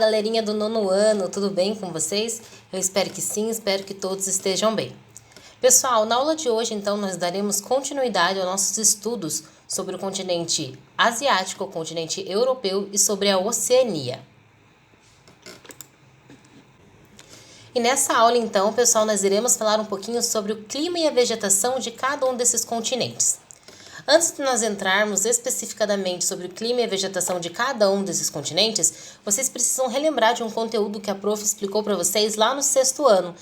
galerinha do nono ano, tudo bem com vocês? Eu espero que sim, espero que todos estejam bem. Pessoal, na aula de hoje, então, nós daremos continuidade aos nossos estudos sobre o continente asiático, o continente europeu e sobre a Oceania. E nessa aula, então, pessoal, nós iremos falar um pouquinho sobre o clima e a vegetação de cada um desses continentes. Antes de nós entrarmos especificadamente sobre o clima e a vegetação de cada um desses continentes, vocês precisam relembrar de um conteúdo que a prof explicou para vocês lá no 6º ano.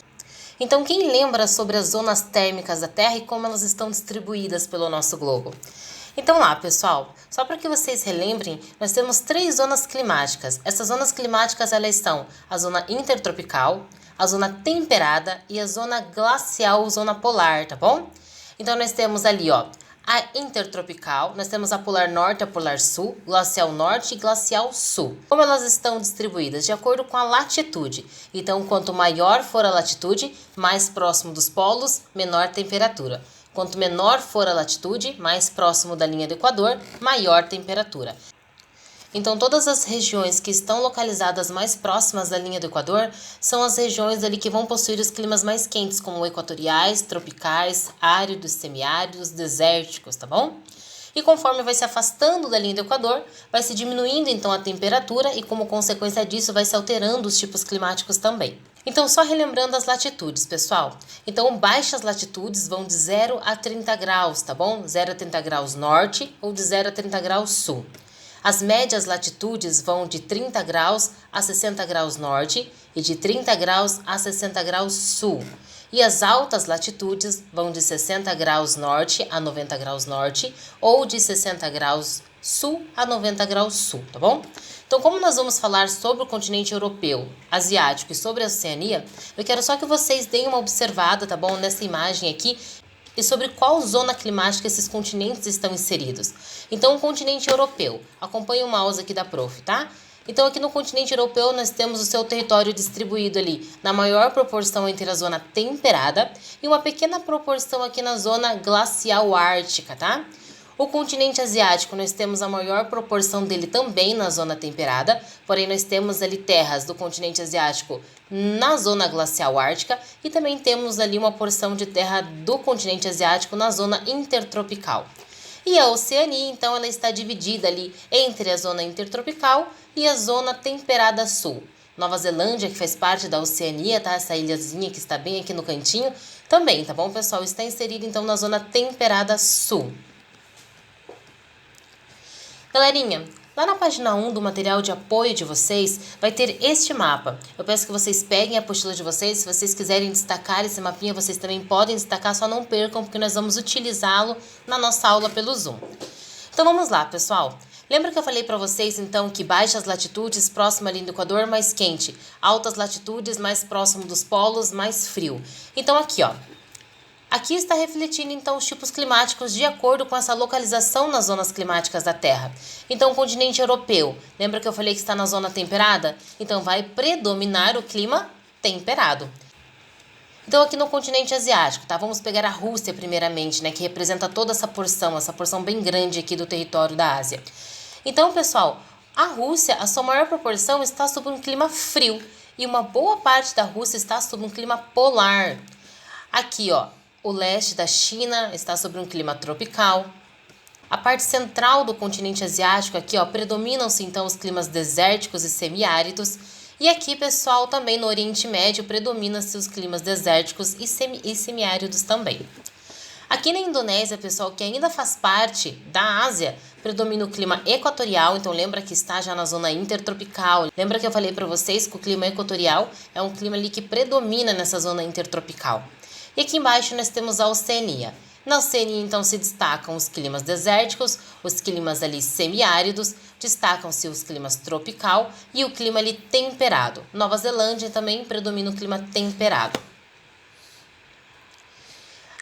Então, quem lembra sobre as zonas térmicas da Terra e como elas estão distribuídas pelo nosso globo? Então lá, pessoal, só para que vocês relembrem, nós temos 3 zonas climáticas. Essas zonas climáticas, elas são a zona intertropical, a zona temperada e a zona glacial, zona polar, tá bom? Então nós temos ali, ó, a intertropical, nós temos a polar norte e a polar sul, glacial norte e glacial sul. Como elas estão distribuídas? De acordo com a latitude. Então, quanto maior for a latitude, mais próximo dos polos, menor temperatura. Quanto menor for a latitude, mais próximo da linha do Equador, maior temperatura. Então, todas as regiões que estão localizadas mais próximas da linha do Equador são as regiões ali que vão possuir os climas mais quentes, como equatoriais, tropicais, áridos, semiáridos, desérticos, tá bom? E conforme vai se afastando da linha do Equador, vai se diminuindo então a temperatura e, como consequência disso, vai se alterando os tipos climáticos também. Então, só relembrando as latitudes, pessoal. Então, baixas latitudes vão de 0 a 30 graus, tá bom? 0 a 30 graus norte ou de 0 a 30 graus sul. As médias latitudes vão de 30 graus a 60 graus norte e de 30 graus a 60 graus sul. E as altas latitudes vão de 60 graus norte a 90 graus norte ou de 60 graus sul a 90 graus sul, tá bom? Então, como nós vamos falar sobre o continente europeu, asiático e sobre a Oceania, eu quero só que vocês deem uma observada, tá bom, nessa imagem aqui, e sobre qual zona climática esses continentes estão inseridos. Então, o continente europeu. Acompanhe o mouse aqui da prof, tá? Então, aqui no continente europeu, nós temos o seu território distribuído ali na maior proporção entre a zona temperada e uma pequena proporção aqui na zona glacial ártica, tá? O continente asiático, nós temos a maior proporção dele também na zona temperada, porém nós temos ali terras do continente asiático na zona glacial ártica e também temos ali uma porção de terra do continente asiático na zona intertropical. E a Oceania, então, ela está dividida ali entre a zona intertropical e a zona temperada sul. Nova Zelândia, que faz parte da Oceania, tá? Essa ilhazinha que está bem aqui no cantinho, também, tá bom, pessoal? Está inserida, então, na zona temperada sul. Galerinha, lá na página 1 do material de apoio de vocês, vai ter este mapa. Eu peço que vocês peguem a apostila de vocês. Se vocês quiserem destacar esse mapinha, vocês também podem destacar, só não percam, porque nós vamos utilizá-lo na nossa aula pelo Zoom. Então vamos lá, pessoal. Lembra que eu falei para vocês, então, que baixas latitudes, próximo ali do Equador, mais quente. Altas latitudes, mais próximo dos polos, mais frio. Então aqui, ó. Aqui está refletindo, então, os tipos climáticos de acordo com essa localização nas zonas climáticas da Terra. Então, o continente europeu, lembra que eu falei que está na zona temperada? Então, vai predominar o clima temperado. Então, aqui no continente asiático, tá? Vamos pegar a Rússia primeiramente, né? Que representa toda essa porção bem grande aqui do território da Ásia. Então, pessoal, a Rússia, a sua maior proporção está sob um clima frio. E uma boa parte da Rússia está sob um clima polar. Aqui, ó. O leste da China está sob um clima tropical. A parte central do continente asiático, aqui, ó, predominam-se então os climas desérticos e semiáridos. E aqui, pessoal, também no Oriente Médio predominam-se os climas desérticos e semiáridos também. Aqui na Indonésia, pessoal, que ainda faz parte da Ásia, predomina o clima equatorial. Então lembra que está já na zona intertropical. Lembra que eu falei para vocês que o clima equatorial é um clima ali que predomina nessa zona intertropical. E aqui embaixo nós temos a Oceania. Na Oceania, então, se destacam os climas desérticos, os climas ali semiáridos, destacam-se os climas tropical e o clima ali temperado. Nova Zelândia também predomina o clima temperado.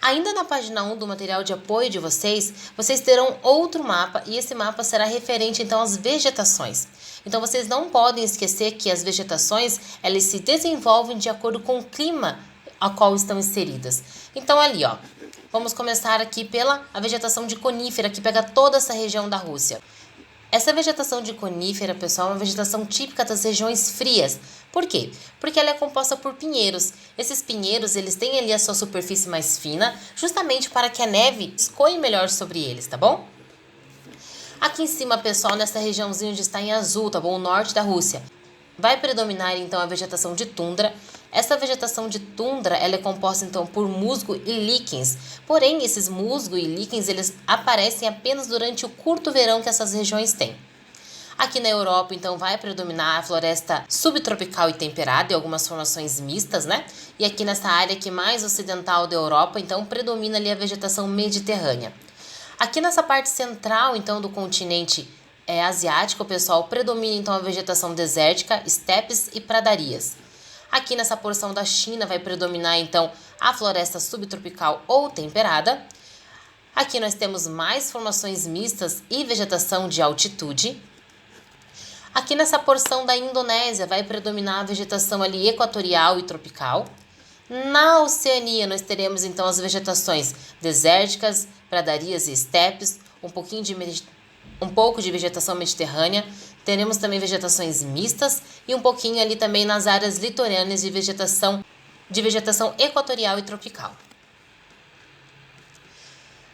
Ainda na página 1 do material de apoio de vocês, vocês terão outro mapa e esse mapa será referente, então, às vegetações. Então, vocês não podem esquecer que as vegetações, elas se desenvolvem de acordo com o clima a qual estão inseridas. Então, ali, ó, vamos começar aqui pela a vegetação de conífera, que pega toda essa região da Rússia. Essa vegetação de conífera, pessoal, é uma vegetação típica das regiões frias. Por quê? Porque ela é composta por pinheiros. Esses pinheiros, eles têm ali a sua superfície mais fina, justamente para que a neve escoe melhor sobre eles, tá bom? Aqui em cima, pessoal, nessa regiãozinha onde está em azul, tá bom? O norte da Rússia. Vai predominar, então, a vegetação de tundra. Essa vegetação de tundra, ela é composta, então, por musgo e líquens. Porém, esses musgo e líquens, eles aparecem apenas durante o curto verão que essas regiões têm. Aqui na Europa, então, vai predominar a floresta subtropical e temperada e algumas formações mistas, né? E aqui nessa área aqui mais ocidental da Europa, então, predomina ali a vegetação mediterrânea. Aqui nessa parte central, então, do continente asiático, pessoal, predomina, então, a vegetação desértica, estepes e pradarias. Aqui nessa porção da China vai predominar, então, a floresta subtropical ou temperada. Aqui nós temos mais formações mistas e vegetação de altitude. Aqui nessa porção da Indonésia vai predominar a vegetação ali equatorial e tropical. Na Oceania nós teremos, então, as vegetações desérticas, pradarias e estepes, um pouco de vegetação mediterrânea. Teremos também vegetações mistas e um pouquinho ali também nas áreas litorâneas de vegetação equatorial e tropical.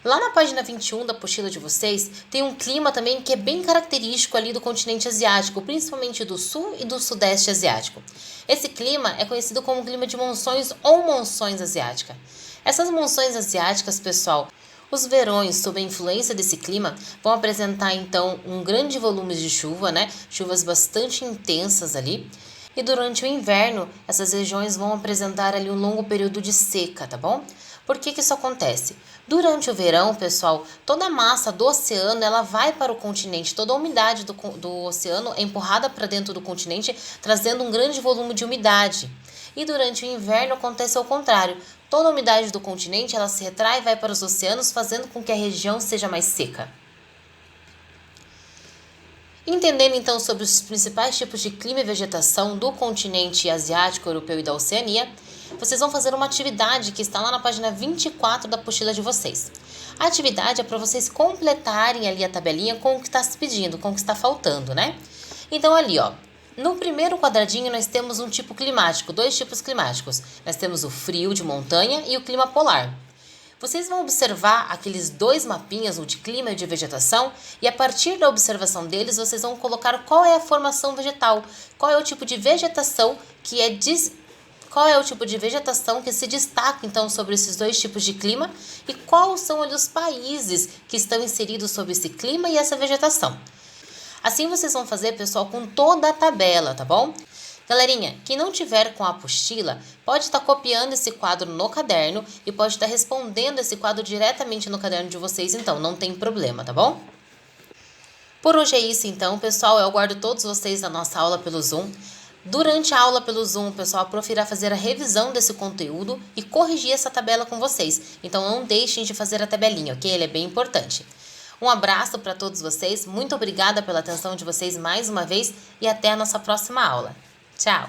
Lá na página 21 da apostila de vocês, tem um clima também que é bem característico ali do continente asiático, principalmente do sul e do sudeste asiático. Esse clima é conhecido como clima de monções ou monções asiática. Essas monções asiáticas, pessoal, os verões, sob a influência desse clima, vão apresentar então um grande volume de chuva, né? Chuvas bastante intensas ali. E durante o inverno, essas regiões vão apresentar ali um longo período de seca, tá bom? Por que isso acontece? Durante o verão, pessoal, toda a massa do oceano ela vai para o continente, toda a umidade do oceano é empurrada para dentro do continente, trazendo um grande volume de umidade. E durante o inverno acontece ao contrário. Toda a umidade do continente ela se retrai e vai para os oceanos, fazendo com que a região seja mais seca. Entendendo então sobre os principais tipos de clima e vegetação do continente asiático, europeu e da Oceania, vocês vão fazer uma atividade que está lá na página 24 da apostila de vocês. A atividade é para vocês completarem ali a tabelinha com o que está se pedindo, com o que está faltando, né? Então ali, ó, no primeiro quadradinho nós temos um tipo climático, dois tipos climáticos. Nós temos o frio de montanha e o clima polar. Vocês vão observar aqueles dois mapinhas, o de clima e o de vegetação, e a partir da observação deles, vocês vão colocar qual é a formação vegetal, qual é o tipo de vegetação que se destaca então sobre esses dois tipos de clima e quais são ali os países que estão inseridos sobre esse clima e essa vegetação. Assim vocês vão fazer, pessoal, com toda a tabela, tá bom? Galerinha, quem não tiver com a apostila, pode estar copiando esse quadro no caderno e pode estar respondendo esse quadro diretamente no caderno de vocês, então não tem problema, tá bom? Por hoje é isso então, pessoal, eu aguardo todos vocês na nossa aula pelo Zoom. Durante a aula pelo Zoom, pessoal, a prof irá fazer a revisão desse conteúdo e corrigir essa tabela com vocês. Então não deixem de fazer a tabelinha, ok? Ele é bem importante. Um abraço para todos vocês, muito obrigada pela atenção de vocês mais uma vez e até a nossa próxima aula. Tchau!